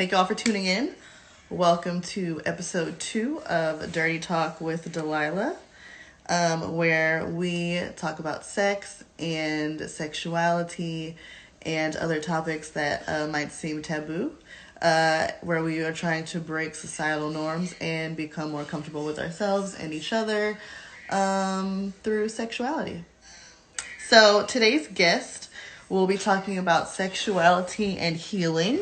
Thank you all for tuning in. Welcome to episode 2 of Dirty Talk with Delilah, where we talk about sex and sexuality and other topics that might seem taboo, where we are trying to break societal norms and become more comfortable with ourselves and each other through sexuality. So today's guest will be talking about sexuality and healing.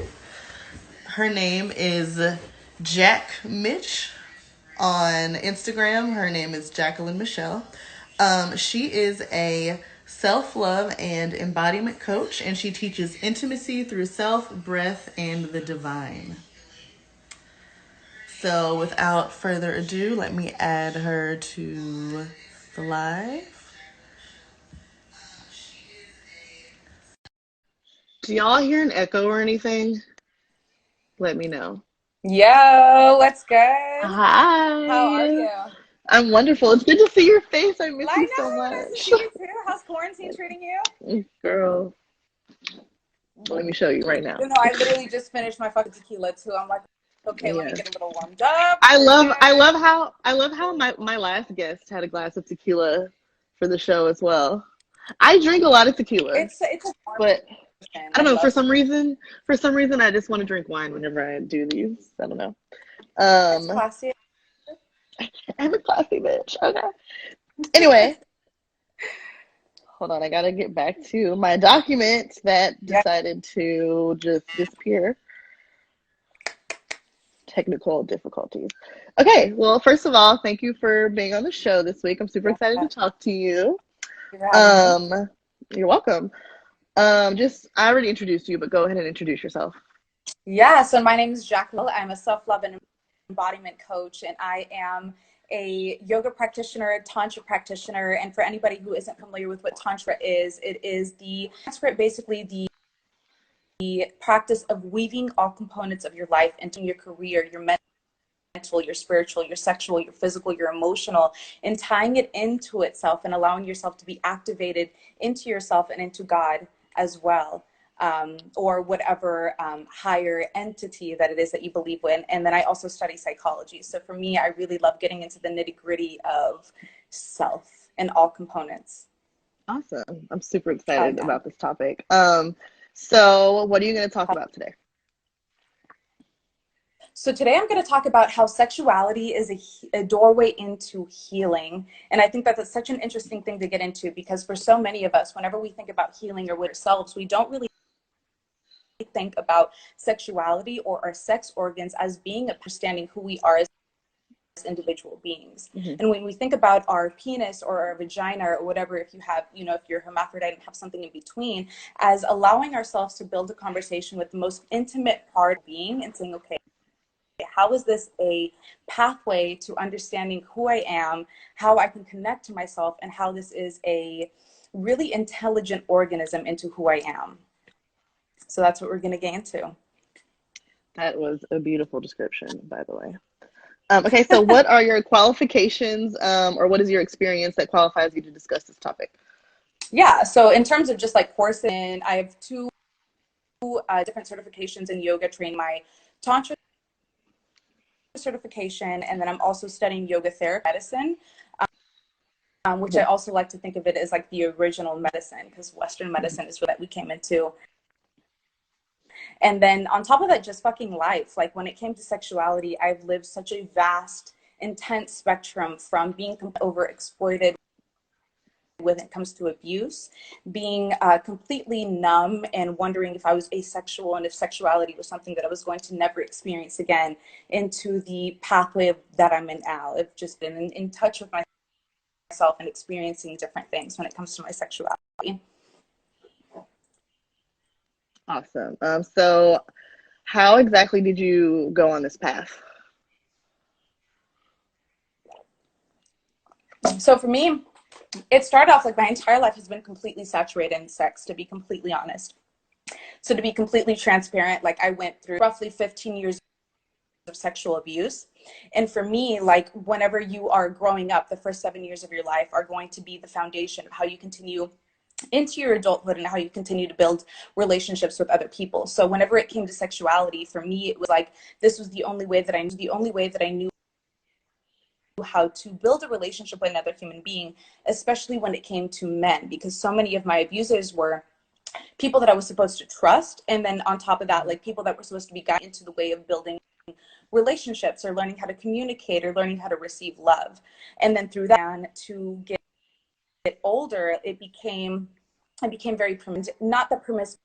Her name is Jack Mitch on Instagram. Her name is Jacqueline Michelle. She is a self-love and embodiment coach, and she teaches intimacy through self, breath, and the divine. So without further ado, let me add her to the live. Do y'all hear an echo or anything? Let me know. Yo, what's good? Hi. How are you? I'm wonderful. It's good to see your face. I miss I you so know, much. nice to see you too. How's quarantine treating you? Girl, let me show you right now. You know, I literally just finished my fucking tequila too. I'm like, okay, let me get a little warmed up. I love how my last guest had a glass of tequila for the show as well. I drink a lot of tequila. It's a but I don't know, for some reason I just want to drink wine whenever I do these. I don't know. It's classy. I'm a classy bitch. Okay. Anyway, hold on. I gotta get back to my document that decided to just disappear. Technical difficulties. Okay. Well, first of all, thank you for being on the show this week. I'm super excited to talk to you. You're welcome. I already introduced you, but go ahead and introduce yourself. Yeah. So my name is Jacqueline. I'm a self-love and embodiment coach, and I am a yoga practitioner, tantra practitioner. And for anybody who isn't familiar with what tantra is, it is basically the practice of weaving all components of your life into your career, your mental, your spiritual, your sexual, your physical, your emotional, and tying it into itself and allowing yourself to be activated into yourself and into God as well. Or whatever higher entity that it is that you believe in. And then I also study psychology. So for me, I really love getting into the nitty-gritty of self and all components. Awesome. I'm super excited about this topic. So what are you going to talk about today? So today I'm going to talk about how sexuality is a doorway into healing. And I think that that's such an interesting thing to get into, because for so many of us, whenever we think about healing or with ourselves, we don't really think about sexuality or our sex organs as being understanding who we are as individual beings. Mm-hmm. And when we think about our penis or our vagina or whatever, if you have, if you're hermaphrodite and have something in between, as allowing ourselves to build a conversation with the most intimate part of being and saying, okay, how is this a pathway to understanding who I am, how I can connect to myself, and how this is a really intelligent organism into who I am. So that's what we're going to get into. That was a beautiful description, by the way. Okay, so what are your qualifications, or what is your experience that qualifies you to discuss this topic? Yeah, so in terms of just like courses, I have two different certifications in yoga training. My tantra certification, and then I'm also studying yoga therapy medicine, which I also like to think of it as like the original medicine, because Western medicine is what we came into. And then on top of that, just fucking life. Like when it came to sexuality, I've lived such a vast, intense spectrum, from being overexploited when it comes to abuse, being completely numb and wondering if I was asexual and if sexuality was something that I was going to never experience again, into the pathway that I'm in now. I've just been in touch with myself and experiencing different things when it comes to my sexuality. Awesome. So how exactly did you go on this path? So for me, it started off like my entire life has been completely saturated in sex, to be completely honest. So to be completely transparent, like I went through roughly 15 years of sexual abuse. And for me, like whenever you are growing up, the first 7 years of your life are going to be the foundation of how you continue into your adulthood and how you continue to build relationships with other people. So whenever it came to sexuality, for me, it was like, this was the only way that I knew how to build a relationship with another human being, especially when it came to men, because so many of my abusers were people that I was supposed to trust. And then on top of that, like people that were supposed to be guided into the way of building relationships or learning how to communicate or learning how to receive love. And then through that, to get older, I became very not that promiscuity,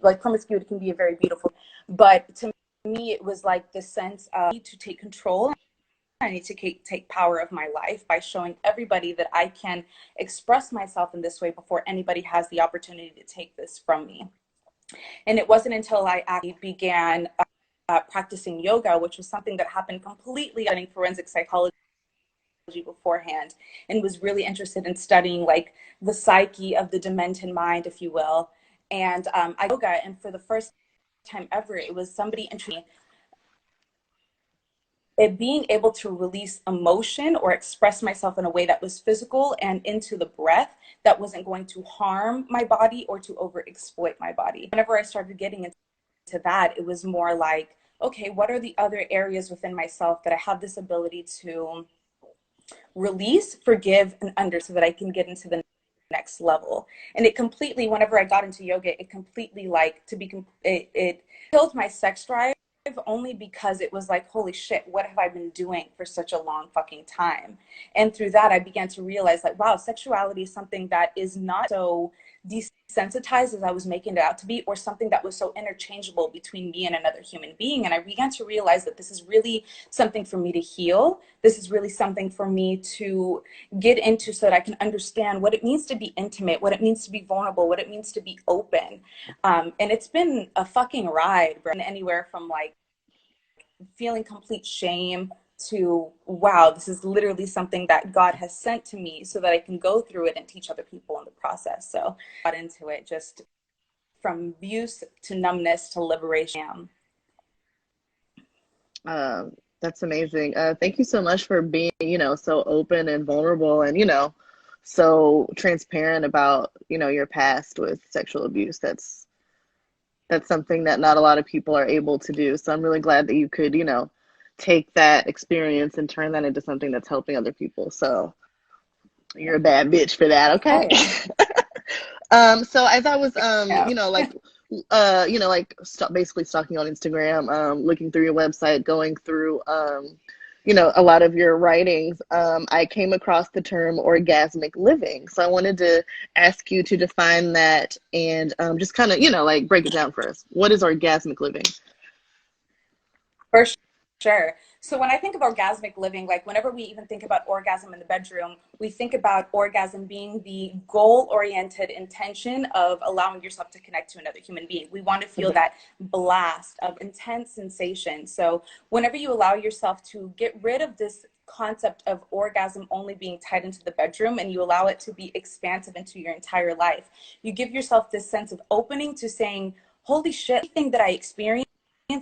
like promiscuity can be a very beautiful, but to me, it was like the sense of need to take control. I need to take power of my life by showing everybody that I can express myself in this way before anybody has the opportunity to take this from me. And it wasn't until I actually began practicing yoga, which was something that happened completely studying forensic psychology beforehand, and was really interested in studying like the psyche of the demented mind, if you will. And I yoga, and for the first time ever, it was somebody interested it being able to release emotion or express myself in a way that was physical and into the breath that wasn't going to harm my body or to over exploit my body. Whenever I started getting into that, it was more like, okay, what are the other areas within myself that I have this ability to release, forgive, and under so that I can get into the next level. And it completely, whenever I got into yoga, it completely like it killed my sex drive, only because it was like, holy shit, what have I been doing for such a long fucking time? And through that, I began to realize like, wow, sexuality is something that is not so desensitized as I was making it out to be, or something that was so interchangeable between me and another human being. And I began to realize that this is really something for me to heal. This is really something for me to get into so that I can understand what it means to be intimate, what it means to be vulnerable, what it means to be open. And it's been a fucking ride, bro. Anywhere from like feeling complete shame to, wow, this is literally something that God has sent to me so that I can go through it and teach other people in the process. So I got into it just from abuse to numbness to liberation. That's amazing. Thank you so much for being, so open and vulnerable and, so transparent about, your past with sexual abuse. That's something that not a lot of people are able to do. So I'm really glad that you could, take that experience and turn that into something that's helping other people. So you're a bad bitch for that, okay? Oh, So as I was, yeah. basically stalking on Instagram, looking through your website, going through, a lot of your writings, I came across the term orgasmic living. So I wanted to ask you to define that and just kind of, break it down for us. What is orgasmic living? For sure. So when I think of orgasmic living, like whenever we even think about orgasm in the bedroom, we think about orgasm being the goal-oriented intention of allowing yourself to connect to another human being. We want to feel that blast of intense sensation. So whenever you allow yourself to get rid of this concept of orgasm only being tied into the bedroom and you allow it to be expansive into your entire life, you give yourself this sense of opening to saying, holy shit, everything that I experience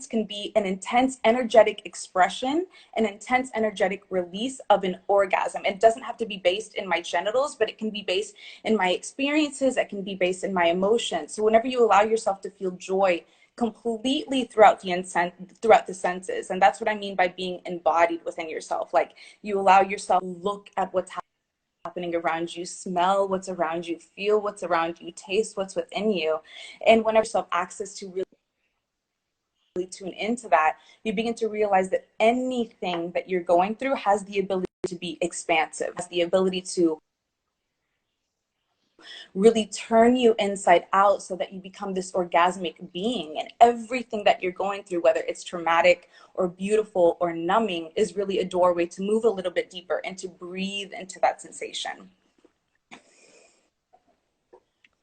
can be an intense energetic expression, an intense energetic release of an orgasm. It doesn't have to be based in my genitals, but it can be based in my experiences. It can be based in my emotions. So whenever you allow yourself to feel joy completely throughout the senses, and that's what I mean by being embodied within yourself. Like you allow yourself to look at what's happening around you, smell what's around you, feel what's around you, taste what's within you. And whenever you have access to really tune into that, you begin to realize that anything that you're going through has the ability to be expansive, has the ability to really turn you inside out so that you become this orgasmic being. And everything that you're going through, whether it's traumatic or beautiful or numbing, is really a doorway to move a little bit deeper and to breathe into that sensation.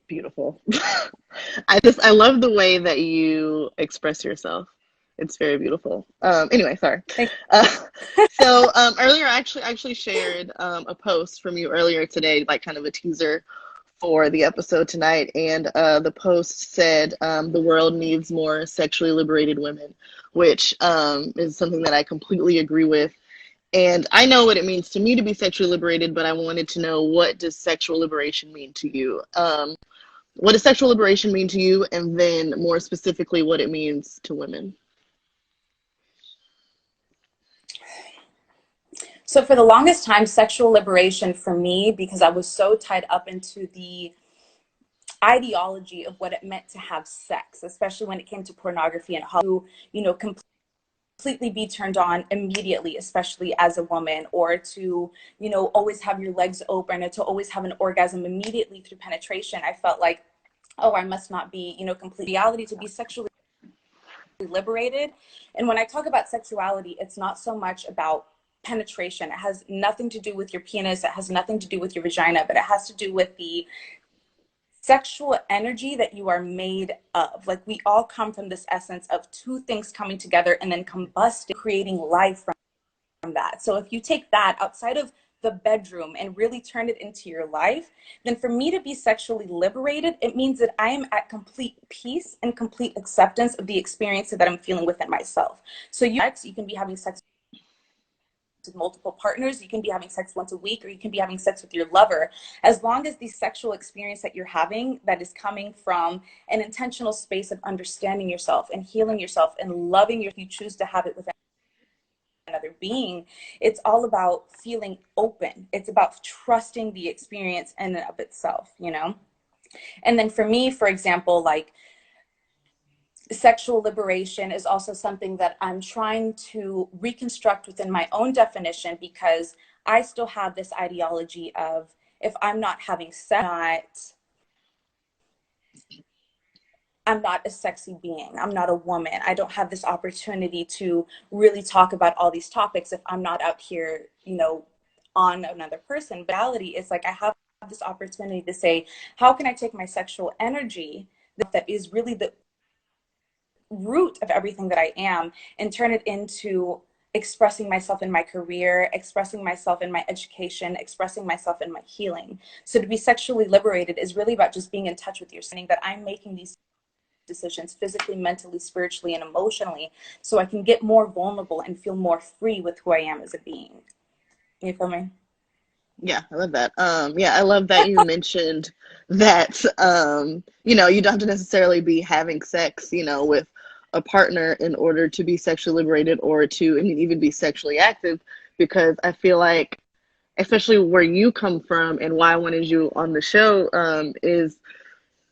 Beautiful. I love the way that you express yourself. It's very beautiful. Anyway, sorry. Uh, earlier, I actually shared a post from you earlier today, like kind of a teaser for the episode tonight, and the post said the world needs more sexually liberated women, which is something that I completely agree with. And I know what it means to me to be sexually liberated, but I wanted to know, what does sexual liberation mean to you? What does sexual liberation mean to you? And then more specifically, what it means to women. So for the longest time, sexual liberation for me, because I was so tied up into the ideology of what it meant to have sex, especially when it came to pornography and how to, completely be turned on immediately, especially as a woman, or to, always have your legs open, or to always have an orgasm immediately through penetration. I felt like, oh, I must not be, complete reality to be sexually liberated. And when I talk about sexuality, it's not so much about penetration. It has nothing to do with your penis. It has nothing to do with your vagina, but it has to do with the sexual energy that you are made of. Like, we all come from this essence of two things coming together and then combusting, creating life from that. So if you take that outside of the bedroom and really turn it into your life, then for me to be sexually liberated, it means that I am at complete peace and complete acceptance of the experience that I'm feeling within myself. So you can be having sex with multiple partners, you can be having sex once a week, or you can be having sex with your lover. As long as the sexual experience that you're having, that is coming from an intentional space of understanding yourself and healing yourself and loving you choose to have it with another being, it's all about feeling open. It's about trusting the experience in and of itself, And then for me, for example, like, sexual liberation is also something that I'm trying to reconstruct within my own definition, because I still have this ideology of, if I'm not having sex, I'm not a sexy being. I'm not a woman. I don't have this opportunity to really talk about all these topics if I'm not out here, on another person. Reality is, like, I have this opportunity to say, how can I take my sexual energy that is really the root of everything that I am, and turn it into expressing myself in my career, expressing myself in my education, expressing myself in my healing. So to be sexually liberated is really about just being in touch with yourself, that I'm making these decisions physically, mentally, spiritually, and emotionally, so I can get more vulnerable and feel more free with who I am as a being. You feel me? Yeah, I love that. Yeah, I love that you mentioned that, you don't have to necessarily be having sex, with a partner in order to be sexually liberated, or to, even be sexually active, because I feel like, especially where you come from and why I wanted you on the show, is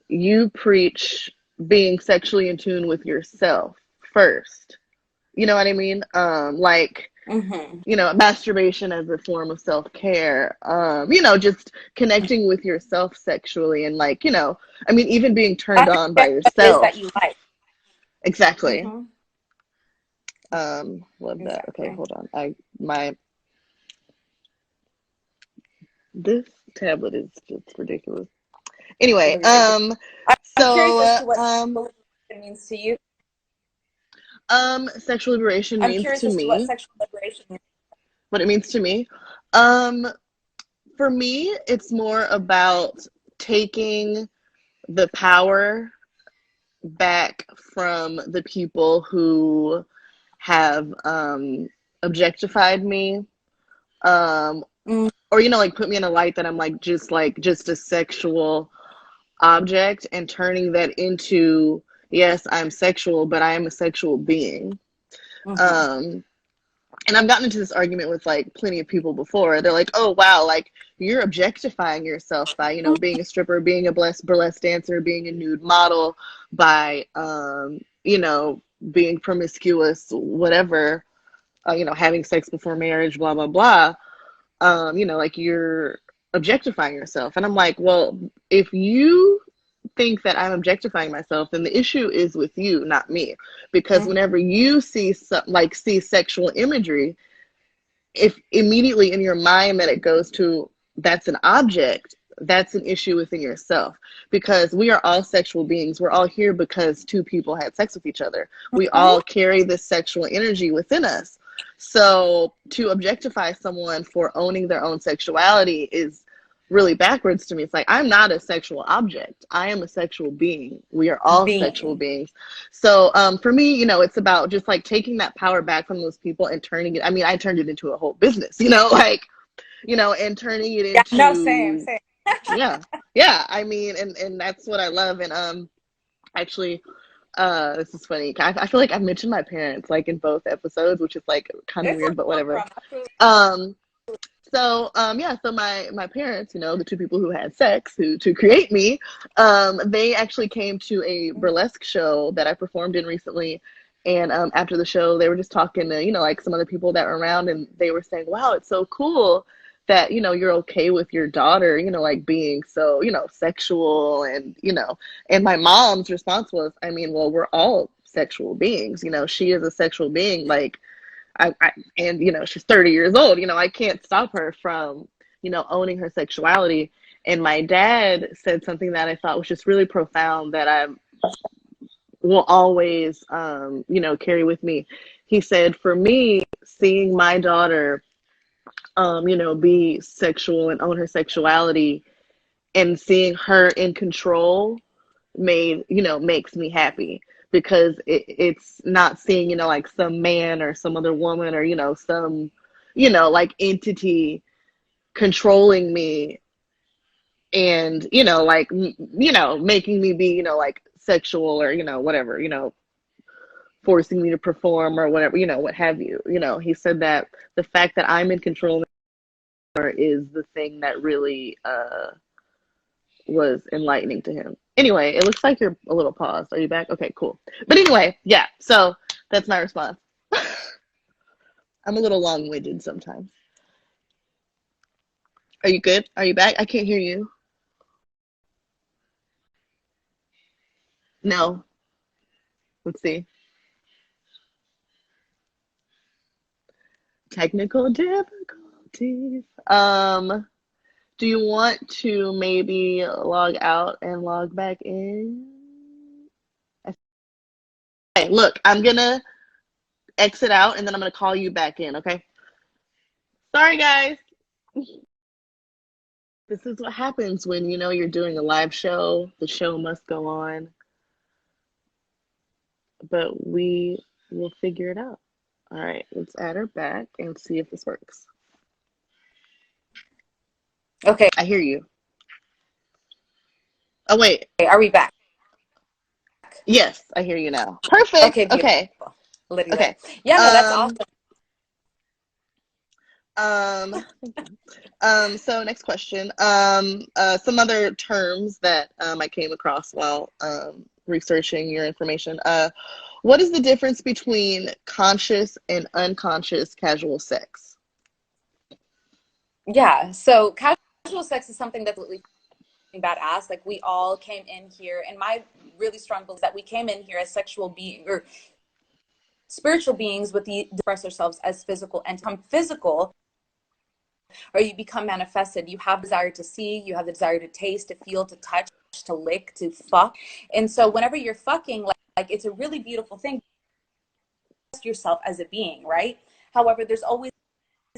you preach being sexually in tune with yourself first. You know what I mean? Masturbation as a form of self-care, just connecting with yourself sexually, and even being turned on by What it is yourself. that you like. Exactly. Mm-hmm. Love that. Exactly. Okay, hold on. This tablet is just ridiculous. Anyway, I'm curious as to what so, liberation means to you. sexual liberation I'm means curious to as to what me, sexual liberation means. what it means to me. Um, for me, it's more about taking the power back from the people who have objectified me, Mm-hmm. or like put me in a light that I'm just a sexual object, and turning that into, yes, I'm sexual, but I am a sexual being. um and I've gotten into this argument with plenty of people before. They're like, oh wow, you're objectifying yourself by being a stripper, being a burlesque dancer, being a nude model, by being promiscuous, whatever, having sex before marriage, blah blah blah. You're objectifying yourself. And I'm like, well, if you think that I'm objectifying myself, then the issue is with you, not me. Because whenever you see see sexual imagery, if immediately in your mind that it goes to, that's an object, that's an issue within yourself. Because we are all sexual beings. We're all here because two people had sex with each other. We all carry this sexual energy within us. So to objectify someone for owning their own sexuality is really backwards to me. It's like, I'm not a sexual object. I am a sexual being. We are all sexual Being. beings. So for me, you know, it's about just like taking that power back from those people and turning it. I mean, I turned it into a whole business, you know, like, you know, and turning it Yeah, no, same, into, same. yeah, yeah. I mean, and that's what I love. And actually, this is funny. I feel like I mentioned my parents like in both episodes, which is like kind of It's weird, but no whatever. problem. Um, yeah, so my parents, you know, the two people who had sex who to create me, they actually came to a burlesque show that I performed in recently. And after the show, they were just talking to, you know, like some other people that were around, and they were saying, wow, it's so cool that, you know, you're okay with your daughter, you know, like being so, you know, sexual. And, you know, and my mom's response was, I mean, well, we're all sexual beings, you know, she is a sexual being, like, and you know, she's 30 years old, you know, I can't stop her from, you know, owning her sexuality. And my dad said something that I thought was just really profound that I will always, you know, carry with me. He said, for me, seeing my daughter, you know, be sexual and own her sexuality, and seeing her in control makes me happy, because it's not seeing, you know, like some man or some other woman, or, you know, some, you know, like entity controlling me, and, you know, like, you know, making me be, you know, like sexual, or, you know, whatever, you know, forcing me to perform or whatever, you know, what have you. You know, he said that the fact that I'm in control is the thing that really was enlightening to him. Anyway, it looks like you're a little paused. Are you back? Okay, cool. But anyway, yeah, so that's my response. I'm a little long-winded sometimes. Are you good? Are you back? I can't hear you. No. Let's see. Technical difficulties. Do you want to maybe log out and log back in? Okay, look, I'm gonna exit out and then I'm gonna call you back in, okay? Sorry, guys. This is what happens when you know you're doing a live show. The show must go on, but we will figure it out. All right, let's add her back and see if this works. Okay, I hear you. Oh, wait. are we back? Yes, I hear you now. Perfect. Okay, beautiful. Okay. Lydia. Okay. Yeah, no, that's awesome. Um, so next question. Some other terms that I came across while researching your information. What is the difference between conscious and unconscious casual sex? Yeah, so casual sex is something that's really badass. Like, we all came in here, and my really strong belief is that we came in here as sexual being or spiritual beings with the express ourselves as physical, and become physical, or you become manifested. You have desire to see, you have the desire to taste, to feel, to touch, to lick, to fuck. And so whenever you're fucking, like it's a really beautiful thing, yourself as a being, right? However, there's always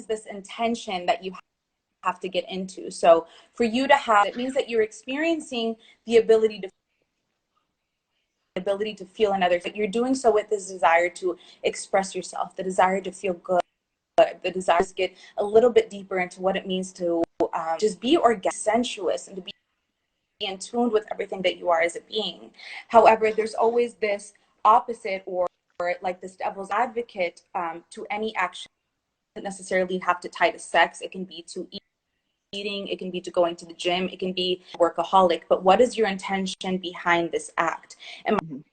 this intention that you have to get into. So for you to have, it means that you're experiencing the ability to feel another, but you're doing so with this desire to express yourself, the desire to feel good, the desire to get a little bit deeper into what it means to just be organic, sensuous, and to be in tune with everything that you are as a being. However, there's always this opposite, or like this devil's advocate to any action. It doesn't necessarily have to tie to sex. It can be to eating, it can be to going to the gym, it can be workaholic. But what is your intention behind this act? And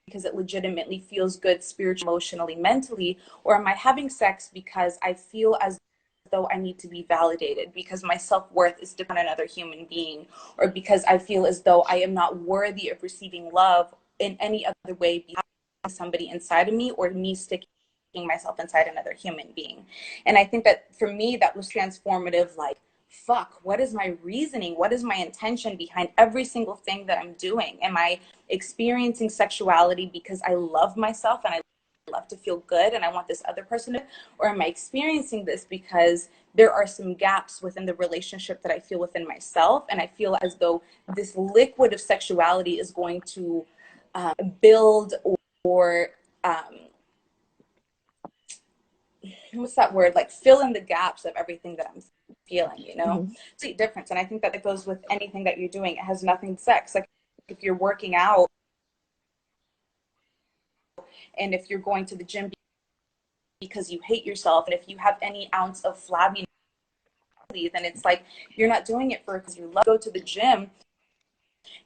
because it legitimately feels good spiritually, emotionally, mentally, or am I having sex because I feel as though I need to be validated, because my self-worth is dependent on another human being, or because I feel as though I am not worthy of receiving love in any other way because somebody inside of me, or me sticking myself inside another human being. And I think that for me, that was transformative. Like, fuck, what is my reasoning? What is my intention behind every single thing that I'm doing? Am I experiencing sexuality because I love myself and I love to feel good and I want this other person to, or am I experiencing this because there are some gaps within the relationship that I feel within myself, and I feel as though this liquid of sexuality is going to build or what's that word, like fill in the gaps of everything that I'm feeling, you know. It's a difference, and I think that it goes with anything that you're doing. It has nothing sex, like if you're working out and if you're going to the gym because you hate yourself, and if you have any ounce of flabbiness, then it's like you're not doing it for because you love. Go to the gym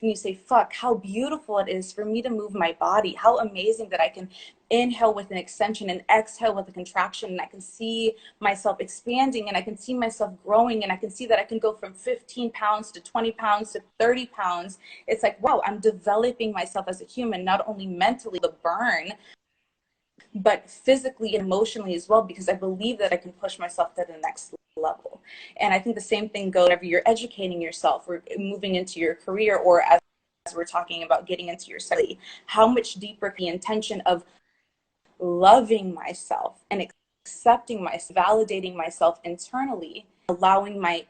and you say, fuck, how beautiful it is for me to move my body. How amazing that I can inhale with an extension and exhale with a contraction, and I can see myself expanding and I can see myself growing, and I can see that I can go from 15 pounds to 20 pounds to 30 pounds. It's like, wow, I'm developing myself as a human, not only mentally, the burn, but physically and emotionally as well, because I believe that I can push myself to the next level. And I think the same thing goes whenever you're educating yourself or moving into your career, or as we're talking about getting into your study, how much deeper the intention of loving myself and accepting myself, validating myself internally, allowing my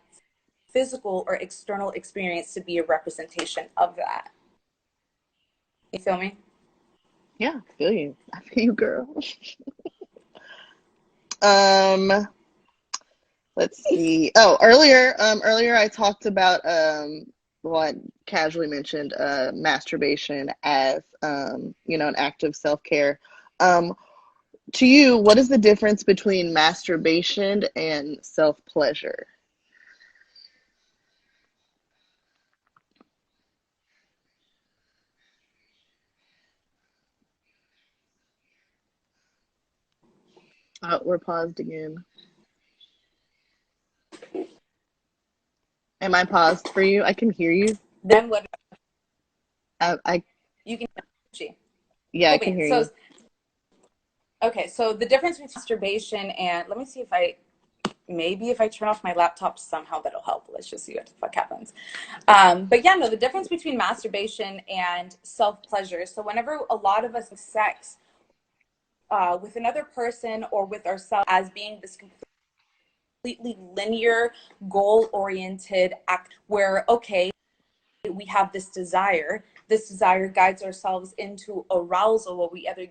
physical or external experience to be a representation of that. You feel me? Yeah, I feel you. I feel you, girl. Um, let's see. Oh, earlier I talked about well, I casually mentioned masturbation as an act of self-care. Um, to you, what is the difference between masturbation and self-pleasure? We're paused again. Am I paused for you? I can hear you. Then what? I You can. yeah, I Cool can beans. hear So you. okay, so the difference between masturbation and, let me see if I, maybe if I turn off my laptop somehow that'll help. Let's just see what the fuck happens. But yeah, no, the difference between masturbation and self-pleasure. So whenever a lot of us have sex with another person or with ourselves as being this completely linear, goal-oriented act where, okay, we have this desire. This desire guides ourselves into arousal where we either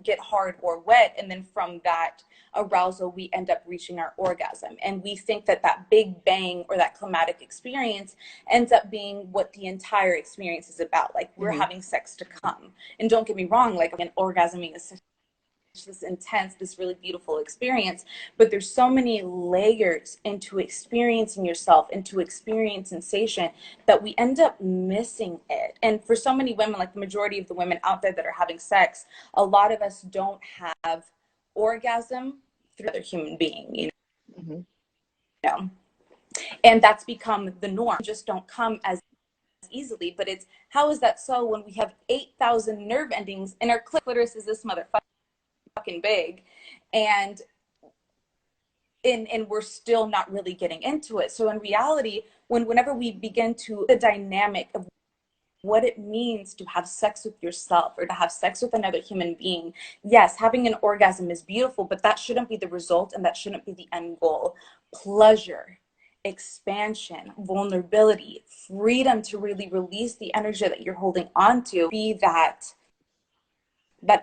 get hard or wet, and then from that arousal we end up reaching our orgasm, and we think that that big bang or that climatic experience ends up being what the entire experience is about, like we're Hmm. having sex to come. And don't get me wrong, like an orgasming is this intense, this really beautiful experience, but there's so many layers into experiencing yourself, into experience sensation, that we end up missing it. And for so many women, like the majority of the women out there that are having sex, a lot of us don't have orgasm through another human being, you Hmm. know. And that's become the norm. Just don't come as easily. But it's, how is that so when we have 8,000 nerve endings and our clitoris is this motherfucking big, and we're still not really getting into it. So in reality, whenever we begin to the dynamic of what it means to have sex with yourself or to have sex with another human being, yes, having an orgasm is beautiful, but that shouldn't be the result, and that shouldn't be the end goal. Pleasure, expansion, vulnerability, freedom to really release the energy that you're holding on to, be that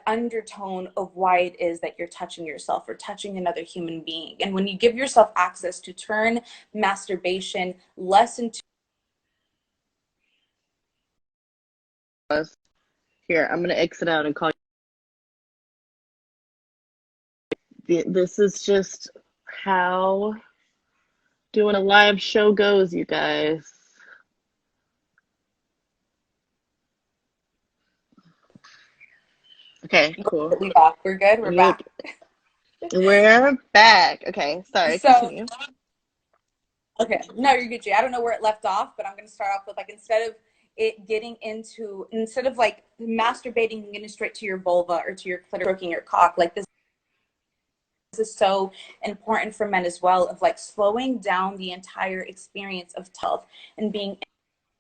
undertone of why it is that you're touching yourself or touching another human being. And when you give yourself access to turn masturbation less into Here, I'm gonna exit out and call you. This is just how doing a live show goes, you guys. Okay, cool. leave off. We're good. We're Yep, back. we're back. Okay, sorry, So, continue. okay, no, you're good, Jay. I don't know where it left off, but I'm going to start off with, like, instead of it getting into, instead of like masturbating and getting straight to your vulva or to your clitoris, stroking your cock, like this is so important for men as well, of like slowing down the entire experience of health and being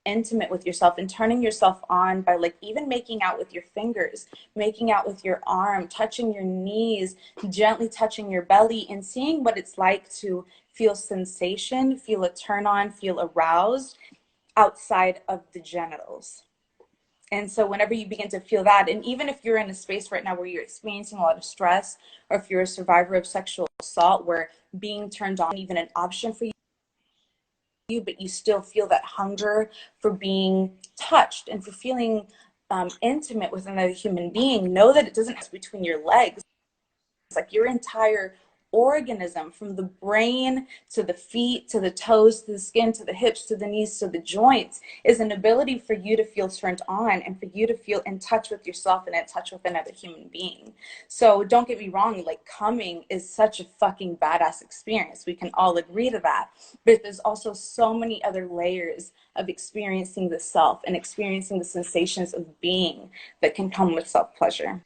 intimate with yourself and turning yourself on by like even making out with your fingers, making out with your arm, touching your knees, gently touching your belly, and seeing what it's like to feel sensation, feel a turn on, feel aroused outside of the genitals. And so whenever you begin to feel that, and even if you're in a space right now where you're experiencing a lot of stress, or if you're a survivor of sexual assault where being turned on even an option for you, but you still feel that hunger for being touched and for feeling intimate with another human being, know that it doesn't have between your legs. It's like your entire organism, from the brain to the feet to the toes to the skin to the hips to the knees to the joints, is an ability for you to feel turned on and for you to feel in touch with yourself and in touch with another human being. So don't get me wrong, like coming is such a fucking badass experience. We can all agree to that. But there's also so many other layers of experiencing the self and experiencing the sensations of being that can come with self-pleasure.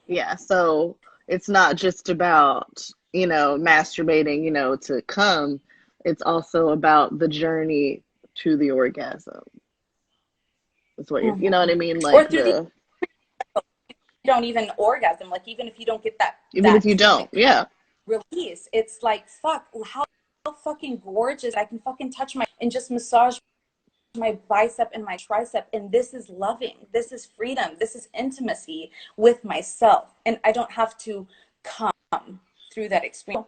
Yeah, so it's not just about, masturbating, to come. It's also about the journey to the orgasm. That's what you know what I mean? Or Like through you don't even orgasm, like even if you don't get even if that you don't, yeah. release, it's like, fuck, how fucking gorgeous. I can fucking touch my and just massage my bicep and my tricep, and this is loving, this is freedom, this is intimacy with myself, and I don't have to come through that experience.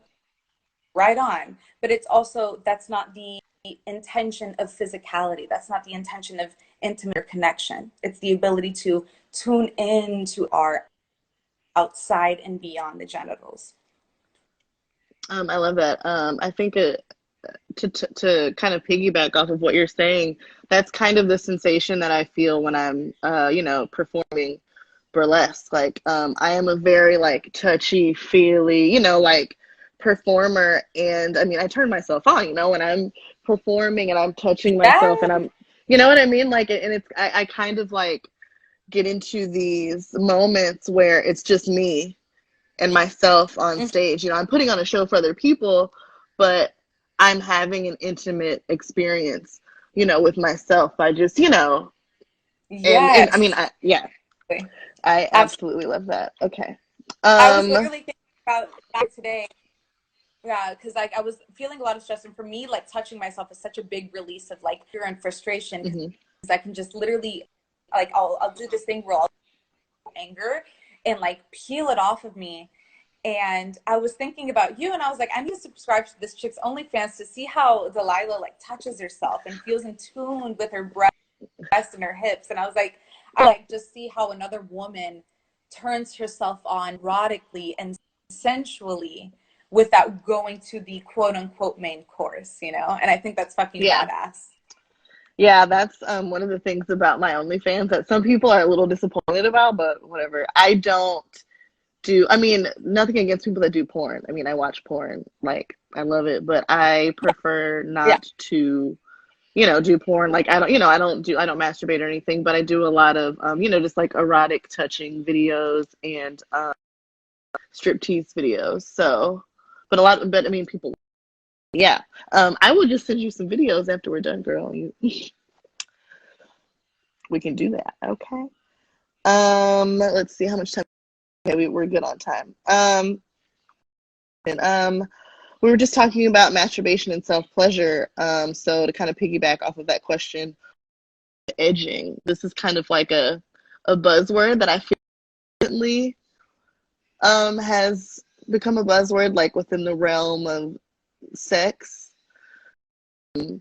Right on. But it's also, that's not the intention of physicality, that's not the intention of intimate connection. It's the ability to tune into our outside and beyond the genitals. I love that. I think to kind of piggyback off of what you're saying, that's kind of the sensation that I feel when I'm, performing burlesque. Like, I am a very like touchy, feely, like performer, and I mean, I turn myself on, when I'm performing and I'm touching myself, and I'm, you know what I mean, like, and it's I kind of like get into these moments where it's just me and myself on stage. I'm putting on a show for other people, but I'm having an intimate experience, with myself. I just, Yes. and I mean, I absolutely love that. Okay. I was literally thinking about that today. Yeah, because like I was feeling a lot of stress, and for me, like touching myself is such a big release of like fear and frustration. Because I can just literally, like, I'll do this thing where I'll anger and like peel it off of me. And I was thinking about you, and I was like, I need to subscribe to this chick's OnlyFans to see how Delilah like touches herself and feels in tune with her breast and her hips. And I was like, I like just see how another woman turns herself on erotically and sensually without going to the quote unquote main course, And I think that's fucking badass. Yeah, that's one of the things about my OnlyFans that some people are a little disappointed about, but whatever. I don't I mean, nothing against people that do porn. I mean, I watch porn, like, I love it, but I prefer not to, do porn. Like, I don't masturbate or anything, but I do a lot of, just like erotic touching videos and striptease videos. So, but I mean, people, I will just send you some videos after we're done, girl. We can do that, okay? Let's see how much time. Okay, we're good on time. We were just talking about masturbation and self-pleasure. So to kind of piggyback off of that question, edging. This is kind of like a buzzword that I feel recently has become a buzzword, like within the realm of sex. I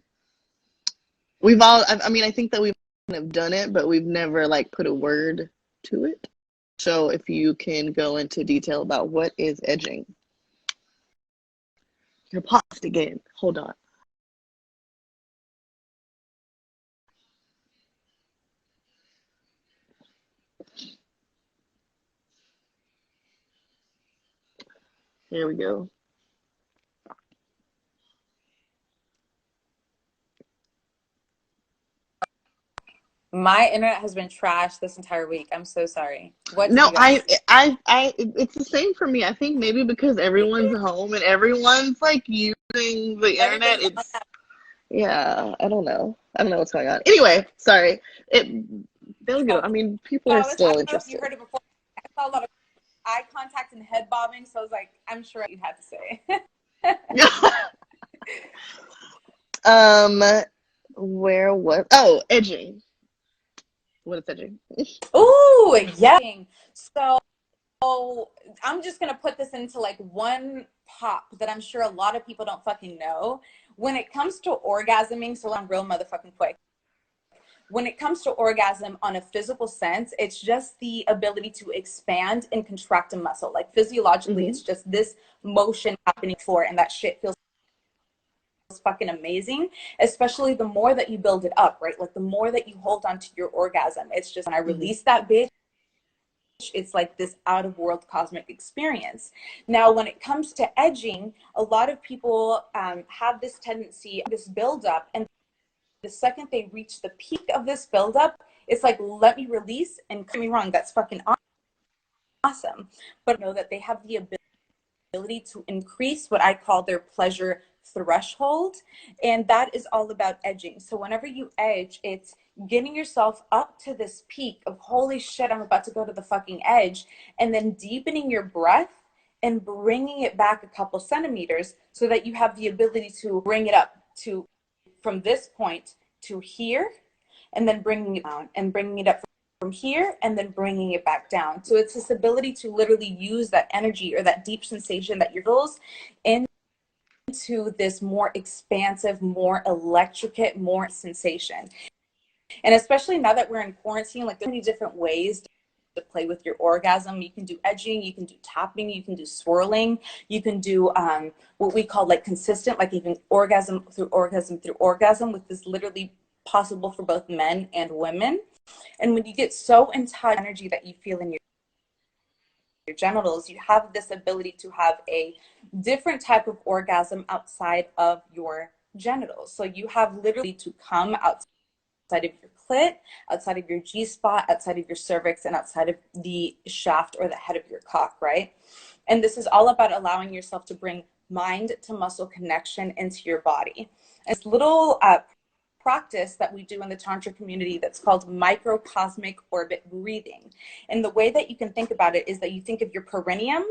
think that we've kind of done it, but we've never like put a word to it. So if you can go into detail about what is edging. You're paused again. Hold on. There we go. My internet has been trashed this entire week. I'm so sorry. What did No, you guys? it's the same for me. I think maybe because everyone's home and everyone's like using the internet. Yeah, I don't know. I don't know what's going on. Anyway, sorry. It they'll get. I mean, people are I still don't know if you interested. heard it before. I saw a lot of eye contact and head bobbing, so I was like, I'm sure you had to say. um, where was? Oh, edging. What is edging? Ooh, yeah. So I'm just gonna put this into like one pop that I'm sure a lot of people don't fucking know. When it comes to orgasming, so I'm real motherfucking quick. When it comes to orgasm on a physical sense, it's just the ability to expand and contract a muscle. Like physiologically, Mm-hmm. it's just this motion happening for, and that shit feels fucking amazing, especially the more that you build it up, right? Like the more that you hold on to your orgasm, it's just when I Mm-hmm. release that bitch, it's like this out of world cosmic experience. Now, when it comes to edging, a lot of people have this tendency, this buildup, and the second they reach the peak of this buildup, it's like, let me release. And don't get me wrong, that's fucking awesome. But know that they have the ability to increase what I call their pleasure threshold. And that is all about edging. So whenever you edge, it's getting yourself up to this peak of holy shit, I'm about to go to the fucking edge, and then deepening your breath and bringing it back a couple centimeters so that you have the ability to bring it up to from this point to here, and then bringing it down and bringing it up from here and then bringing it back down. So it's this ability to literally use that energy or that deep sensation that your goals into this more expansive, more electricate, more sensation. And especially now that we're in quarantine, like there's many different ways to play with your orgasm. You can do edging, you can do tapping, you can do swirling, you can do what we call like consistent, like even orgasm through orgasm through orgasm, which is literally possible for both men and women. And when you get so in touch with energy that you feel in your genitals, you have this ability to have a different type of orgasm outside of your genitals. So you have literally to come outside of your clit, outside of your G spot, outside of your cervix, and outside of the shaft or the head of your cock, right? And this is all about allowing yourself to bring mind to muscle connection into your body. It's little practice that we do in the Tantra community that's called microcosmic orbit breathing. And the way that you can think about it is that you think of your perineum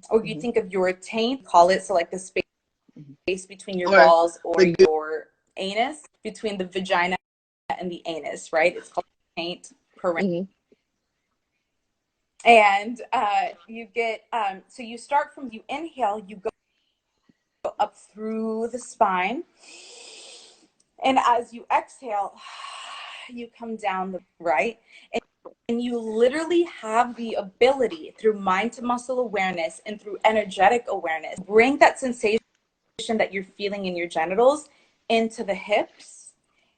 or you Mm-hmm. think of your taint, call it, so like the space between your Or balls or the your anus, between the vagina and the anus, right? It's called taint perineum. mm-hmm. And you get, so you start from, you inhale, you go up through the spine. And as you exhale, you come down the right. And you literally have the ability through mind to muscle awareness and through energetic awareness, bring that sensation that you're feeling in your genitals into the hips,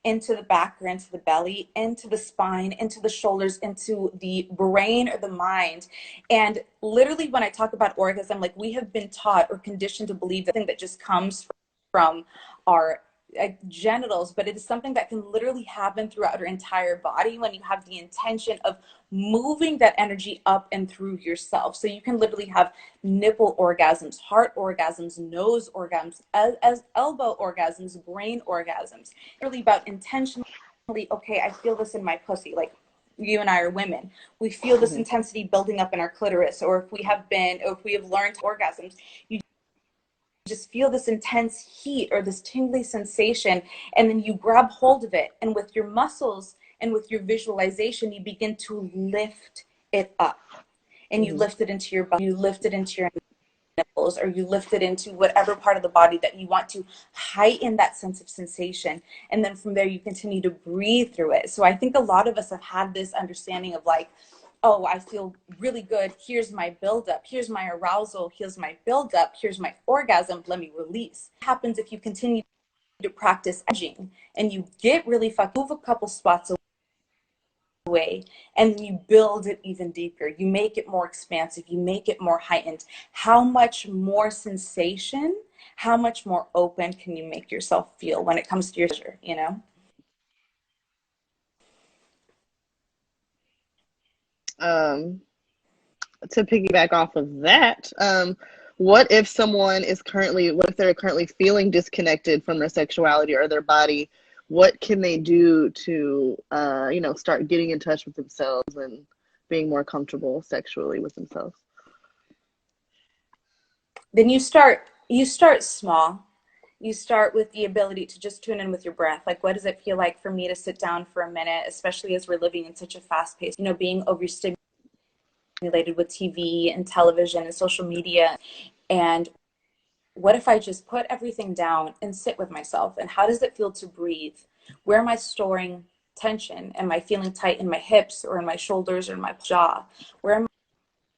into the back or into the belly, into the spine, into the shoulders, into the brain or the mind. And literally, when I talk about orgasm, like we have been taught or conditioned to believe that thing that just comes from our genitals, but it is something that can literally happen throughout your entire body when you have the intention of moving that energy up and through yourself. So you can literally have nipple orgasms, heart orgasms, nose orgasms, as elbow orgasms, brain orgasms. Really about intentionally, okay, I feel this in my pussy. Like you and I are women. We feel this Mm-hmm. intensity building up in our clitoris, or if we have learned orgasms, you just feel this intense heat or this tingly sensation, and then you grab hold of it, and with your muscles and with your visualization you begin to lift it up, and you Mm-hmm. lift it into your body, you lift it into your nipples, or you lift it into whatever part of the body that you want to heighten that sense of sensation. And then from there you continue to breathe through it. So I think a lot of us have had this understanding of like, oh, I feel really good, here's my buildup, here's my arousal, here's my buildup, here's my orgasm, let me release. What happens if you continue to practice edging and you get really fucked, move a couple spots away, and you build it even deeper, you make it more expansive, you make it more heightened? How much more sensation, how much more open can you make yourself feel when it comes to your pleasure, you know? Um, to piggyback off of that, what if they're currently feeling disconnected from their sexuality or their body? What can they do to, start getting in touch with themselves and being more comfortable sexually with themselves? Then you start small. You start with the ability to just tune in with your breath. Like, what does it feel like for me to sit down for a minute, especially as we're living in such a fast pace, being overstimulated with TV and television and social media. And what if I just put everything down and sit with myself? And how does it feel to breathe? Where am I storing tension? Am I feeling tight in my hips or in my shoulders or in my jaw? Where am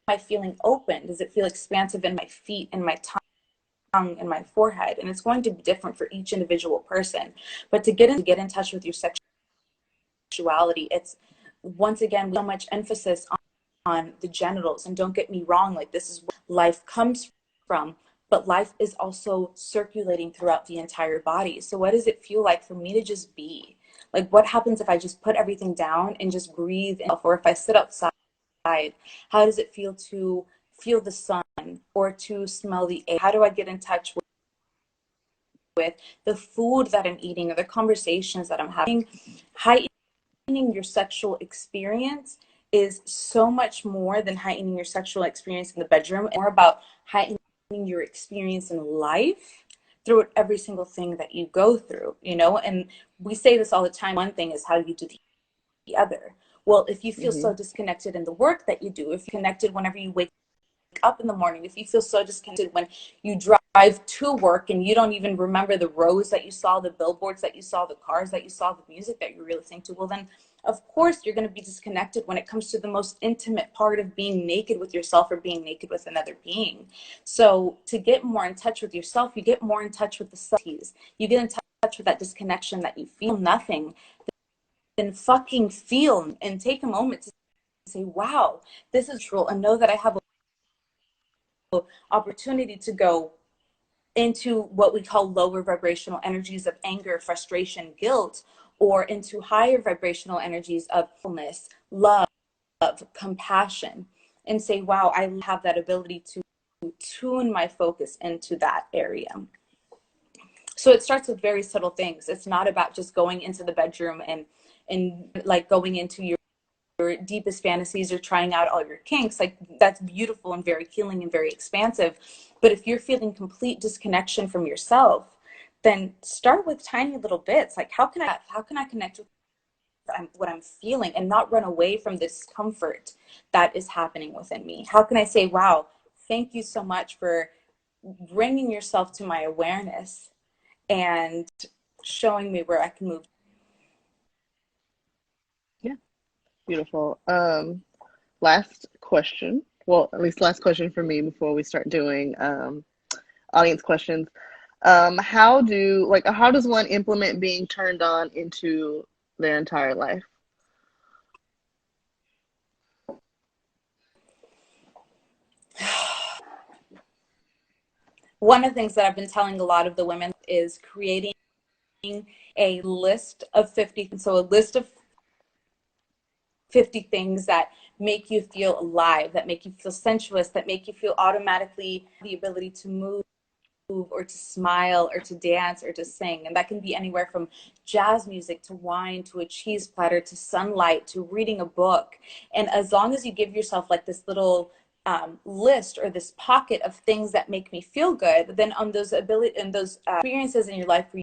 I feeling open? Does it feel expansive in my feet and my tongue and my forehead? And it's going to be different for each individual person. But to get in touch with your sexuality, it's once again so much emphasis on the genitals. And don't get me wrong, like, this is where life comes from, but life is also circulating throughout the entire body. So what does it feel like for me to just be? Like, what happens if I just put everything down and just breathe? Or if I sit outside, how does it feel to feel the sun or to smell the air? How do I get in touch with the food that I'm eating or the conversations that I'm having? Heightening your sexual experience is so much more than heightening your sexual experience in the bedroom. It's more about heightening your experience in life through every single thing that you go through, and we say this all the time. One thing is, how do you do the other? Well, if you feel so disconnected in the work that you do, if you're connected whenever you wake up in the morning, if you feel so disconnected when you drive to work and you don't even remember the roads that you saw, the billboards that you saw, the cars that you saw, the music that you're really listening to, well, then of course you're going to be disconnected when it comes to the most intimate part of being naked with yourself or being naked with another being. So to get more in touch with yourself, you get more in touch with the subtleties. You get in touch with that disconnection that you feel nothing. Then fucking feel and take a moment to say, wow, this is true, and know that I have an opportunity to go into what we call lower vibrational energies of anger, frustration, guilt, or into higher vibrational energies of fullness, love, compassion, and say, wow, I have that ability to tune my focus into that area. So it starts with very subtle things. It's not about just going into the bedroom and like going into your deepest fantasies or trying out all your kinks. Like, that's beautiful and very healing and very expansive. But if you're feeling complete disconnection from yourself, then start with tiny little bits. Like, how can I connect with what I'm feeling and not run away from the discomfort that is happening within me? How can I say, wow, thank you so much for bringing yourself to my awareness and showing me where I can move. Yeah, beautiful. Last question. Well, at least last question for me before we start doing audience questions. How does one implement being turned on into their entire life? One of the things that I've been telling a lot of the women is creating a list of 50. So a list of 50 things that make you feel alive, that make you feel sensuous, that make you feel automatically the ability to move or to smile or to dance or to sing. And that can be anywhere from jazz music to wine to a cheese platter to sunlight to reading a book. And as long as you give yourself like this little list or this pocket of things that make me feel good, then on those experiences in your life where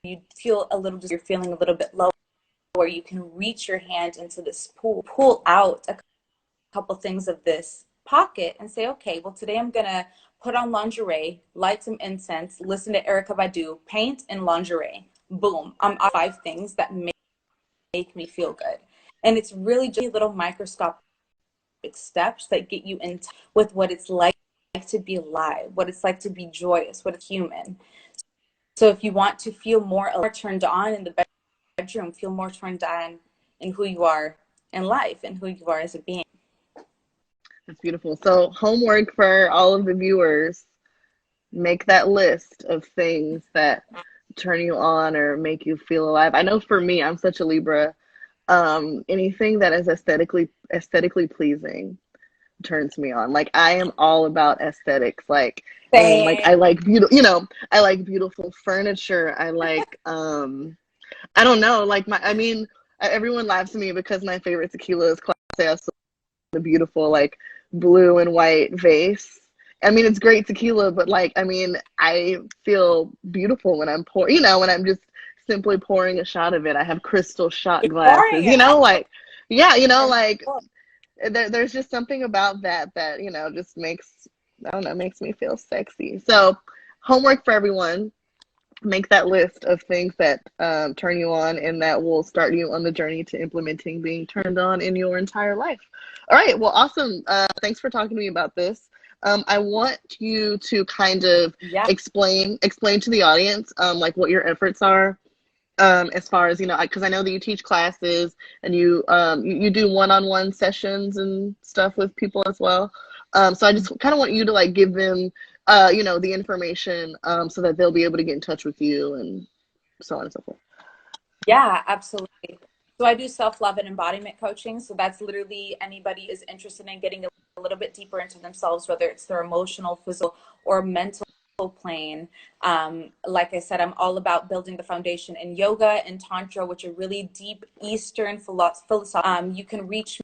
you feel you're feeling a little bit low, where you can reach your hand into this pull out a couple things of this pocket and say, okay, well, today I'm gonna put on lingerie, light some incense, listen to Erykah Badu, paint and lingerie. Boom, I'm on 5 things that make me feel good. And it's really just little microscopic steps that get you in touch with what it's like to be alive, what it's like to be joyous, what it's human. So if you want to feel more turned on in the bedroom, feel more turned on in who you are in life and who you are as a being. That's beautiful. So homework for all of the viewers, make that list of things that turn you on or make you feel alive. I know for me, I'm such a Libra. Anything that is aesthetically pleasing turns me on. Like I am all about aesthetics. Like like Same. I like beautiful, I like beautiful furniture. I like I don't know, like everyone laughs at me because my favorite tequila is Clase, the beautiful like blue and white vase. I mean, it's great tequila, but like, I mean, I feel beautiful when I'm when I'm just simply pouring a shot of it. I have crystal shot glasses, Boring it. like, yeah, like there's just something about that, just makes, I don't know, makes me feel sexy. So homework for everyone, make that list of things that turn you on and that will start you on the journey to implementing being turned on in your entire life. All right, well, awesome. Thanks for talking to me about this. I want you to kind of Yeah. explain to the audience like what your efforts are as far as, because I know that you teach classes and you do one-on-one sessions and stuff with people as well. So I just kind of want you to like give them the information so that they'll be able to get in touch with you and so on and so forth. Yeah, absolutely. So I do self-love and embodiment coaching. So that's literally anybody is interested in getting a little bit deeper into themselves, whether it's their emotional, physical, or mental plane. Like I said, I'm all about building the foundation in yoga and tantra, which are really deep Eastern philosophy. You can reach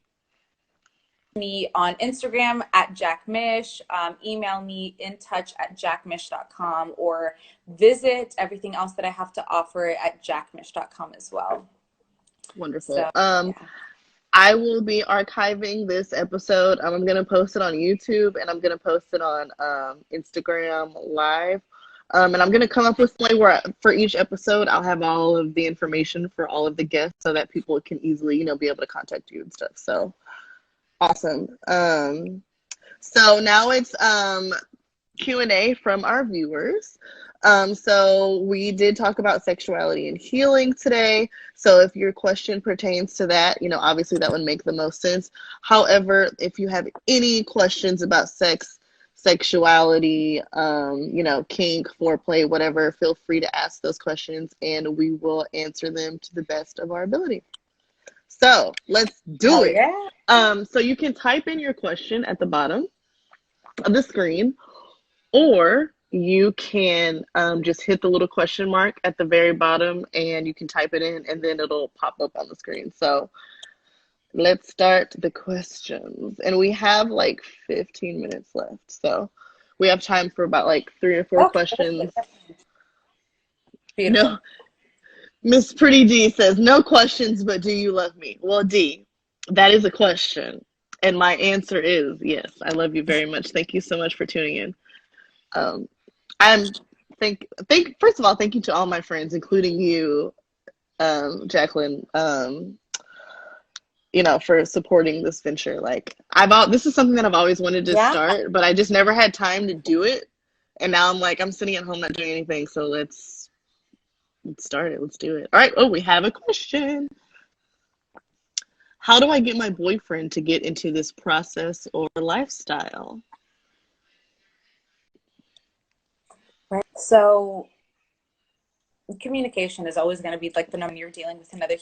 me on Instagram at jackmish, email me intouch@jackmish.com, or visit everything else that I have to offer at jackmish.com as well. Wonderful. So, yeah. I will be archiving this episode. I'm going to post it on YouTube and I'm going to post it on Instagram Live. And I'm going to come up with a way where for each episode, I'll have all of the information for all of the guests so that people can easily, be able to contact you and stuff. So awesome. So now it's Q&A from our viewers. So we did talk about sexuality and healing today. So if your question pertains to that, obviously that would make the most sense. However, if you have any questions about sex, sexuality, kink, foreplay, whatever, feel free to ask those questions and we will answer them to the best of our ability. So let's do it. Yeah. So you can type in your question at the bottom of the screen, or you can just hit the little question mark at the very bottom and you can type it in and then it'll pop up on the screen. So let's start the questions. And we have like 15 minutes left. So we have time for about like 3 or 4 questions. Beautiful. No, Miss Pretty D says, no questions, but do you love me? Well, D, that is a question. And my answer is yes. I love you very much. Thank you so much for tuning in. First of all, thank you to all my friends, including you, Jacqueline, for supporting this venture. Like this is something that I've always wanted to start, but I just never had time to do it. And now I'm sitting at home not doing anything. So let's start it. Let's do it. All right. Oh, we have a question. How do I get my boyfriend to get into this process or lifestyle? Right. So communication is always going to be like the number you're dealing with another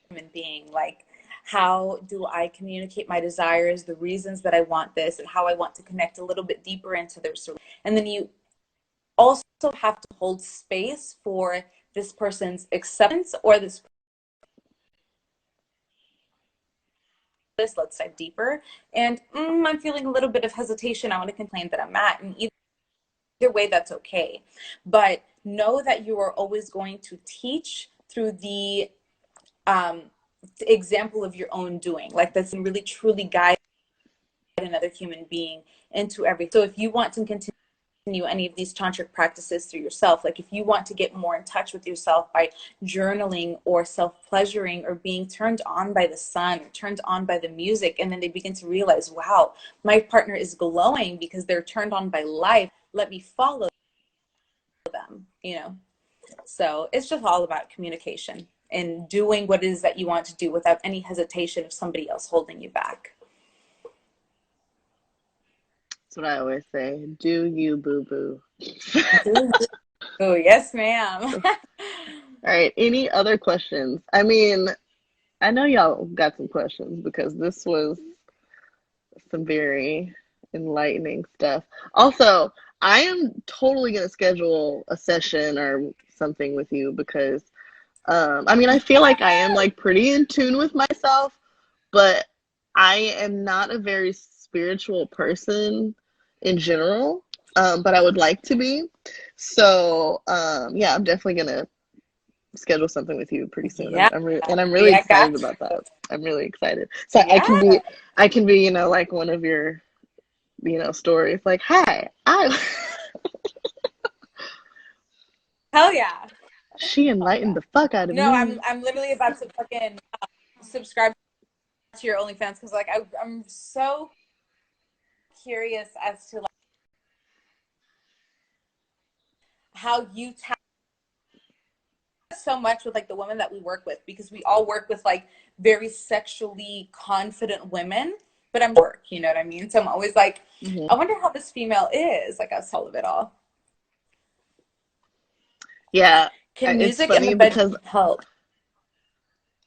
human being. Like, how do I communicate my desires, the reasons that I want this, and how I want to connect a little bit deeper into their story. And then you also have to hold space for this person's acceptance or this. Let's dive deeper. And I'm feeling a little bit of hesitation. I want to complain that I'm at. And either way, that's okay. But know that you are always going to teach through the example of your own doing. Like, that's really truly guide another human being into everything. So if you want to continue any of these tantric practices through yourself, like if you want to get more in touch with yourself by journaling or self-pleasuring or being turned on by the sun or turned on by the music, and then they begin to realize, wow, my partner is glowing because they're turned on by life, let me follow them, So it's just all about communication and doing what it is that you want to do without any hesitation of somebody else holding you back. That's what I always say. Do you, boo-boo. Oh, yes, ma'am. All right. Any other questions? I mean, I know y'all got some questions because this was some very enlightening stuff. Also, I am totally gonna schedule a session or something with you because I mean, I feel like I am like pretty in tune with myself, but I am not a very spiritual person in general. But I would like to be. So, yeah, I'm definitely gonna schedule something with you pretty soon. Yeah. I'm really I excited got about you. that. I'm really excited. So Yeah. I can be, like one of your, stories like, "Hi, I Hell yeah. she Hell enlightened yeah. the fuck out of No, me." I'm literally about to fucking subscribe to your OnlyFans because like I'm so curious as to like how you tap so much with like the women that we work with because we all work with like very sexually confident women, but I'm work, you know what I mean? So I'm always like, Hmm. I wonder how this female is, like us all of it all. Yeah, Can it's music in the funny bedroom because help?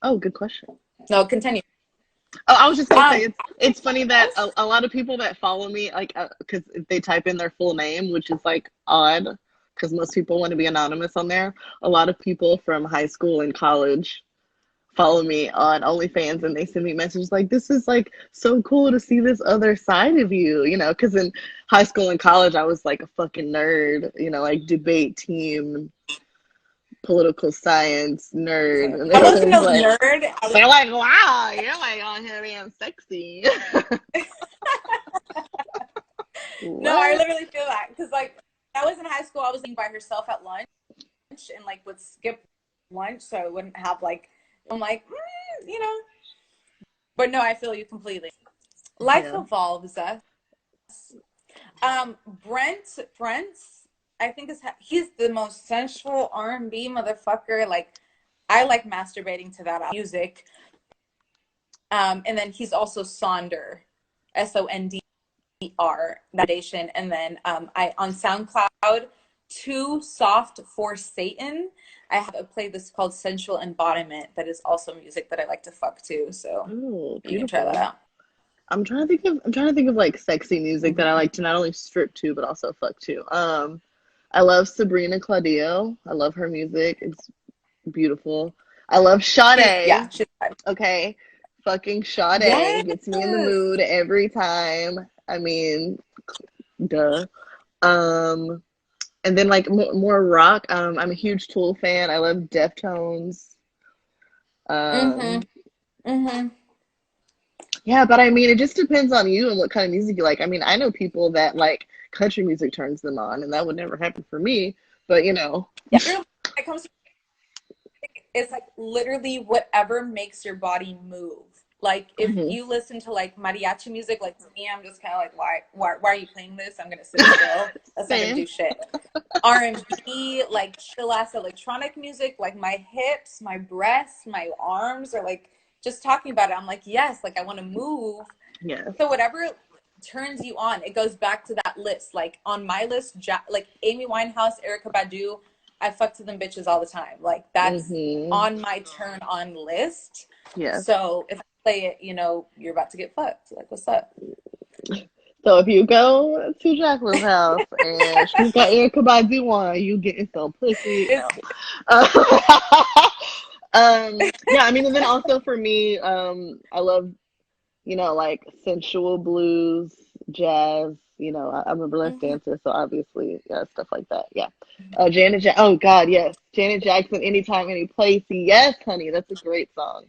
oh, good question. No, continue. Oh, I was just gonna say Um, it's funny that yes. a lot of people that follow me like because they type in their full name, which is like odd because most people want to be anonymous on there. A lot of people from high school and college follow me on OnlyFans and they send me messages like, "This is like so cool to see this other side of you," because in high school and college I was like a fucking nerd, like debate team, political science nerd, and I it wasn't was a like nerd. they're like, "Wow, you're like on here being sexy." No, I What? literally feel that because like I was in high school, I was eating by herself at lunch and like would skip lunch so I wouldn't have like I'm like but no, I feel you completely. Life Yeah. evolves us. Brent, I think he's the most sensual R&B motherfucker. Like, I like masturbating to that music. And then he's also Sonder, Sondr, Foundation. And then I on SoundCloud, Too Soft for Satan. I have a playlist called Sensual Embodiment that is also music that I like to fuck to. So Oh, you can try that beautiful. out. I'm trying to think of like sexy music that I like to not only strip to but also fuck to. I love Sabrina Claudio. I love her music. It's beautiful. I love Yeah, Sade. she's fine. Okay. Fucking Sade Yes. gets me in the mood every time. I mean, duh. Um, and then like more rock. I'm a huge Tool fan. I love Deftones. Mm-hmm. Um, Mm-hmm. yeah, but I mean, it just depends on you and what kind of music you like. I mean, I know people that like country music turns them on, and that would never happen for me. But Yeah. When it comes to it's like literally whatever makes your body move. Like if mhm. you listen to like mariachi music, like to me, I'm just kind of like, why are you playing this? I'm gonna sit still. That's not gonna Same. do shit. R&B, like chill ass electronic music, like my hips, my breasts, my arms are like just talking about it. I'm like, yes, like I want to move. Yes. So whatever turns you on, it goes back to that list. Like on my list, like Amy Winehouse, Erica Badu, I fuck to them bitches all the time. Like that's Hmm. on my turn on list. Yes. So if I play it, you're about to get fucked. Like, what's up? So if you go to Jacqueline's house and she's got Erica Badu on, you getting some pussy. No. It's Uh, yeah, I mean, and then also for me, I love, like sensual blues, jazz. I'm a burlesque mhm. dancer, so obviously, yeah, stuff like that. Yeah. Oh God, yes. Janet Jackson, Anytime, Any Place. Yes, honey, that's a great song.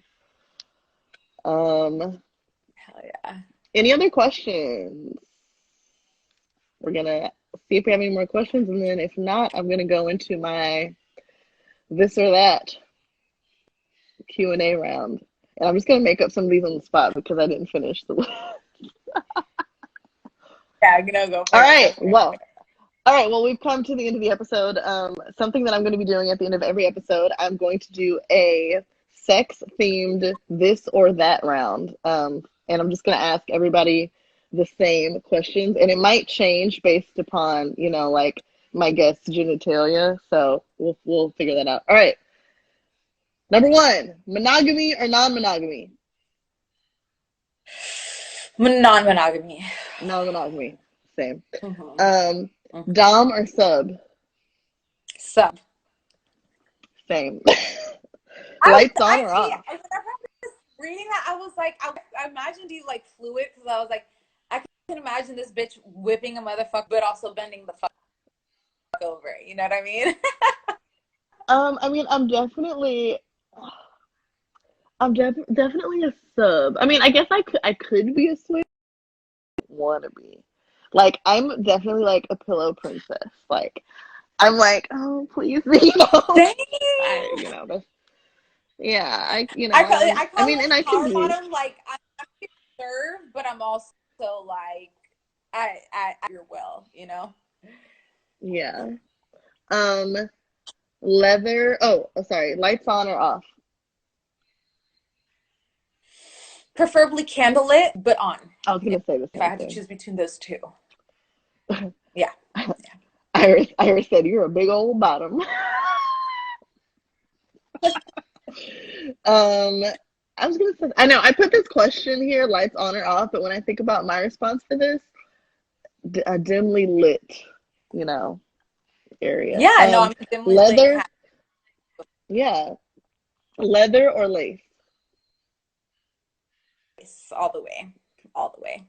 Um, Hell yeah. any other questions? We're gonna see if we have any more questions, and then if not, I'm gonna go into my this or that Q&A round. And I'm just gonna make up some of these on the spot because I didn't finish the list. Yeah, go All for it. Go right. for it. Well, all right. Well, we've come to the end of the episode. Something that I'm going to be doing at the end of every episode, I'm going to do a sex themed this or that round. And I'm just going to ask everybody the same questions, and it might change based upon, like my guest's genitalia. So we'll figure that out. All right. Number one, monogamy or non-monogamy? Non-monogamy. Non-monogamy. Same. Mm-hmm. Dom or sub? Sub. Same. I was Lights on or actually, off? whenever I was reading that, I was like, I imagined you like fluid because I was like, I can imagine this bitch whipping a motherfucker, but also bending the fuck over. You know what I mean? I mean, definitely a sub. I mean, I guess I could be a switch. Want to be. Like, I'm definitely like a pillow princess. Like, I'm like, oh, please, Dang. that's, yeah, I I call mean, it and I could power be, bottom. Like I'm served, but I'm also like at your will. You know. yeah. Um, sorry, lights on or off? Preferably candlelit, but on. I was gonna say the If I same had to thing. choose between those two. Yeah. Iris said you're a big old bottom. Um, I was gonna say, I know I put this question here, lights on or off, but when I think about my response to this, a dimly lit, you know, area. Yeah. No, I'm dimly lit. Leather, yeah, leather or lace. All the way. All the way.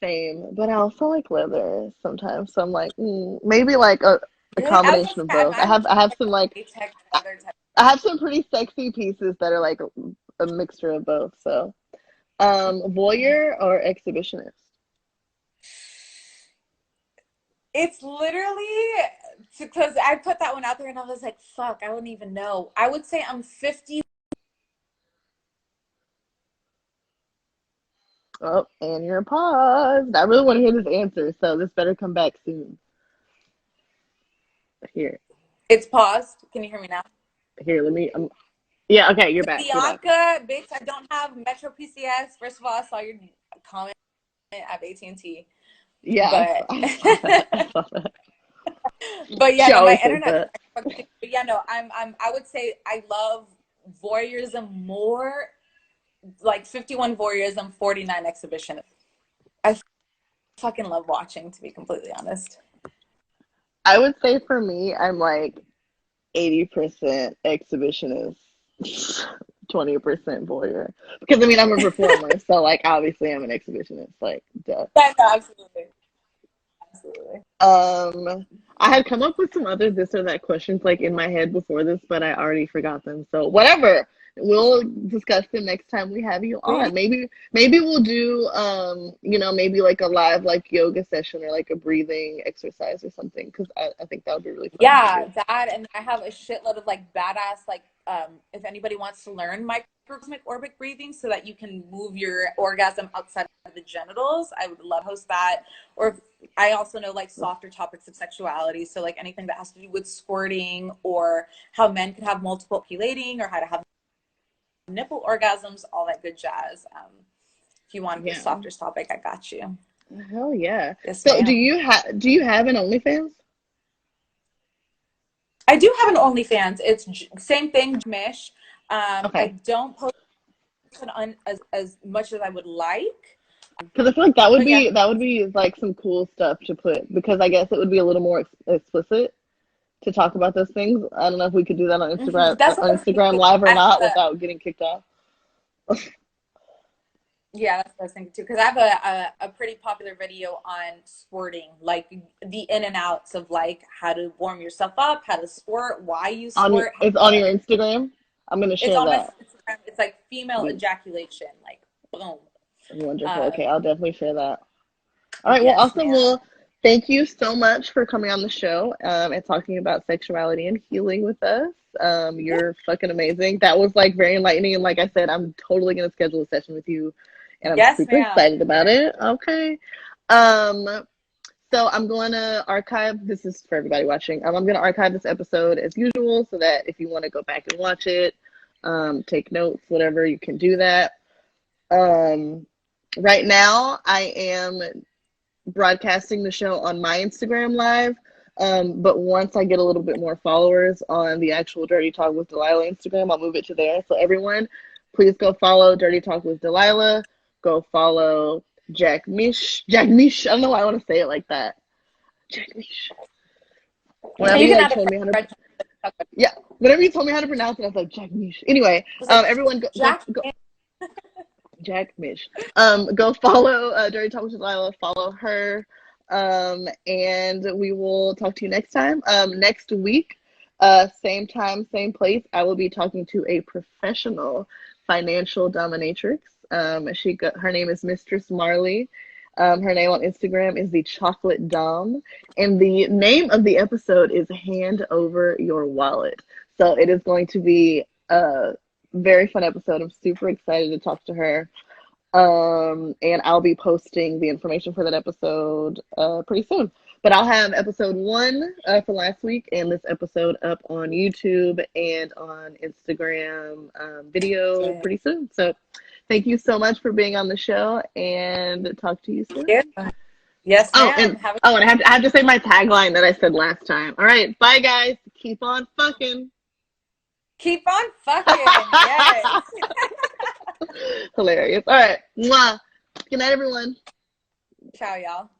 Same, but I also like leather sometimes. So I'm like, maybe like a Really? I was combination gonna of say, I both. I imagine have I have like some a like latex I leather type. I have some pretty sexy pieces that are like a mixture of both. So, voyeur or exhibitionist? It's literally because I put that one out there and I was like, fuck, I wouldn't even know. I would say I'm 50. Oh, and you're paused. I really want to hear this answer, so this better come back soon. Here, It's paused. Can you hear me now? here. Yeah, okay, you're back. You're back. Bianca, bitch, I don't have Metro PCS. First of all, I saw your comment at AT&T, Yeah, but I saw that. I saw that. but yeah, She no, my always says internet. that. But yeah, no, I would say I love voyeurism more, like 51 voyeurism, 49 exhibition. I fucking love watching, to be completely honest. I would say for me, I'm like 80% exhibitionist, 20% voyeur. Because I mean, I'm a performer, so like obviously I'm an exhibitionist. Like, duh. Yeah, no, absolutely, absolutely. I had come up with some other this or that questions like in my head before this, but I already forgot them. So whatever. We'll discuss them next time we have you on. Maybe we'll do maybe like a live like yoga session or like a breathing exercise or something because I think that would be really fun to Yeah, do. that, and I have a shitload of like badass like if anybody wants to learn microcosmic orbit breathing so that you can move your orgasm outside of the genitals, I would love to host that. Or I also know like softer topics of sexuality, so like anything that has to do with squirting or how men can have multiple copulating or how to have nipple orgasms, all that good jazz. If you want the Yeah. softer topic, I got you. Hell yeah. Yes, So ma'am. do you have an OnlyFans? I do have an OnlyFans. It's same thing, Mish. Okay. I don't post on as much as I would like. Because I feel like that would But yeah, be like some cool stuff to put because I guess it would be a little more explicit to talk about those things. I don't know if we could do that on that's what I was Instagram thinking. live or I have not a without getting kicked off. Yeah, that's what I was thinking too. Because I have a pretty popular video on squirting, like the in and outs of like how to warm yourself up, how to squirt, why you squirt, It's all on that your good. Instagram. I'm gonna It's share on my that. Instagram. It's like female ejaculation, like boom. Wonderful. Okay, Um, I'll definitely share that. All right. Well, yes, awesome. ma'am. Well, thank you so much for coming on the show and talking about sexuality and healing with us. Yeah. You're fucking amazing. That was like very enlightening. And like I said, I'm totally going to schedule a session with you and I'm Yes, super ma'am. excited about it. Okay. Um, so I'm going to archive, this is for everybody watching. I'm going to archive this episode as usual so that if you want to go back and watch it, take notes, whatever, you can do that. Right now, I am broadcasting the show on my Instagram live. But once I get a little bit more followers on the actual Dirty Talk with Delilah Instagram, I'll move it to there. So everyone, please go follow Dirty Talk with Delilah. go follow Jack Mish. I don't know why I want to say it like that. Jack Mish. Whenever you like told me how to, yeah, whenever you told me how to pronounce it, I was like Jack Mish. Anyway, everyone go. Jack Mish. Go follow Dirty Talk with Delilah. Follow her. And we will talk to you next time. Next week, same time, same place. I will be talking to a professional financial dominatrix. Her name is Mistress Marley. Her name on Instagram is the Chocolate Dom, and the name of the episode is Hand Over Your Wallet. So it is going to be a very fun episode. I'm super excited to talk to her. And I'll be posting the information for that episode pretty soon. But I'll have episode 1 for last week and this episode up on YouTube and on Instagram video pretty soon. So thank you so much for being on the show, and talk to you soon. Yes, ma'am. And I have to say my tagline that I said last time. All right, bye guys. Keep on fucking. Keep on fucking. Yes. Hilarious. All right. Mwah. Good night, everyone. Ciao, y'all.